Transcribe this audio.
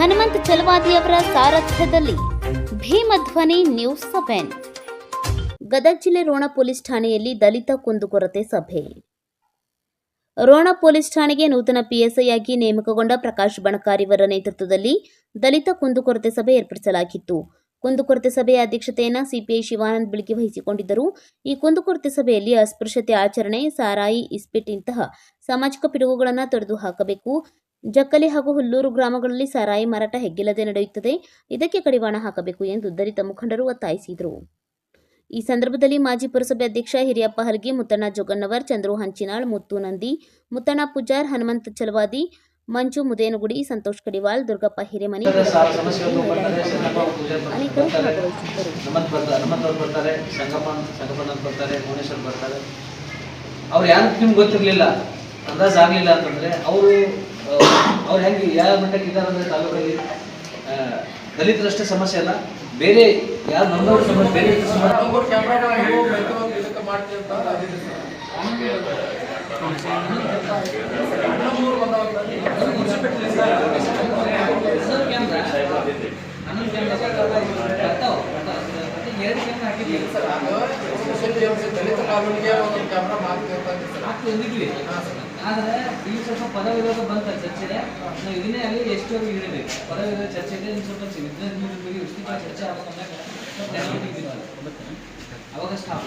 Hanumantha ಚಲವಾದಿಯವರ ಸಾರಥ್ಯದಲ್ಲಿ ಭೀಮಧ್ವನಿ news 7. Gadag ಜಿಲ್ಲೆ Ron police ಠಾಣೆಯಲ್ಲಿ ದಲಿತ ಕುಂದುಕೊರತೆ ಸಭೆ. ರೋಣ ಪೊಲೀಸ್ ಠಾಣೆಗೆ ನೂತನ ಪಿಎಸ್ಐ ಆಗಿ ನೇಮಕಗೊಂಡ ಪ್ರಕಾಶ್ ಬಣಕಾರಿಯವರ ನೇತೃತ್ವದಲ್ಲಿ ದಲಿತ ಕುಂದುಕೊರತೆ ಸಭೆ ಏರ್ಪಡಿಸಲಾಗಿತ್ತು. ಕುಂದುಕೊರತೆ ಸಭೆಯ ಅಧ್ಯಕ್ಷತೆಯನ್ನು ಸಿಪಿಐ ಶಿವಾನಂದ ಬೆಳಗಿ ವಹಿಸಿಕೊಂಡಿದ್ದರು. ಈ ಕುಂದುಕೊರತೆ ಸಭೆಯಲ್ಲಿ ಅಸ್ಪೃಶ್ಯತೆ ಆಚರಣೆ, ಸಾರಾಯಿ, ಇಸ್ಪಿಟ್ ಇಂತಹ ಸಾಮಾಜಿಕ ಪಿಡುಗುಗಳನ್ನು ತೊಡೆದು ಹಾಕಬೇಕು. ಜಕ್ಕಲಿ ಹಾಗೂ ಹುಲ್ಲೂರು ಗ್ರಾಮಗಳಲ್ಲಿ ಸಾರಾಯಿ ಮಾರಾಟ ಹೆಗ್ಗಿಲ್ಲದೆ ನಡೆಯುತ್ತದೆ. ಇದಕ್ಕೆ ಕಡಿವಾಣ ಹಾಕಬೇಕು ಎಂದು ದಲಿತ ಮುಖಂಡರು ಒತ್ತಾಯಿಸಿದರು. ಈ ಸಂದರ್ಭದಲ್ಲಿ ಮಾಜಿ ಪುರಸಭೆ ಅಧ್ಯಕ್ಷ ಹಿರಿಯಪ್ಪ ಹಲಗಿ, ಮುತ್ತಣ್ಣ ಜೋಗಣ್ಣವರ್, ಚಂದ್ರು ಹಂಚಿನಾಳ್, ಮುತ್ತು ನಂದಿ, ಮುತ್ತಣ್ಣ ಪೂಜಾರ್, ಹನುಮಂತ ಚಲವಾದಿ, ಮಂಜು ಮುದೇನಗುಡಿ, ಸಂತೋಷ್ ಕಡಿವಾಲ್, ದುರ್ಗಪ್ಪ ಹಿರೇಮನಿ ಅನೇಕರು ಗೊತ್ತಿರಲಿಲ್ಲ, ಅಂದಾಜ್ ಆಗಲಿಲ್ಲ ಅಂತಂದ್ರೆ ಅವ್ರು ಹೆಂಗೆ ಯಾವ ಮಟ್ಟಕ್ಕೆ ಇದ್ದಾರೆ ಅಂದ್ರೆ ತಾಲೂಕಲ್ಲಿ ದಲಿತರಷ್ಟೇ ಸಮಸ್ಯೆ ಅಲ್ಲ, ಬೇರೆ ಯಾರು ನಮ್ಮವ್ರ ಸಮಸ್ಯೆ ಬೇರೆ ಆದರೆ ಈ ಸ್ವಲ್ಪ ಪದವಿರೋಧ ಬಂತ ಚರ್ಚೆಗೆ ನಾವು ಇದನ್ನೇ ಅಲ್ಲಿ ಎಷ್ಟುವರೆಗೂ ಇರಬೇಕು. ಪದವಿರೋಧ ಚರ್ಚೆಗೆ ಸ್ವಲ್ಪ ವಿಜ್ಞಾನ ಬಗ್ಗೆ ವಿಸ್ತೃತ ಚರ್ಚೆ ಅವಾಗ ಸ್ಟಾಪ್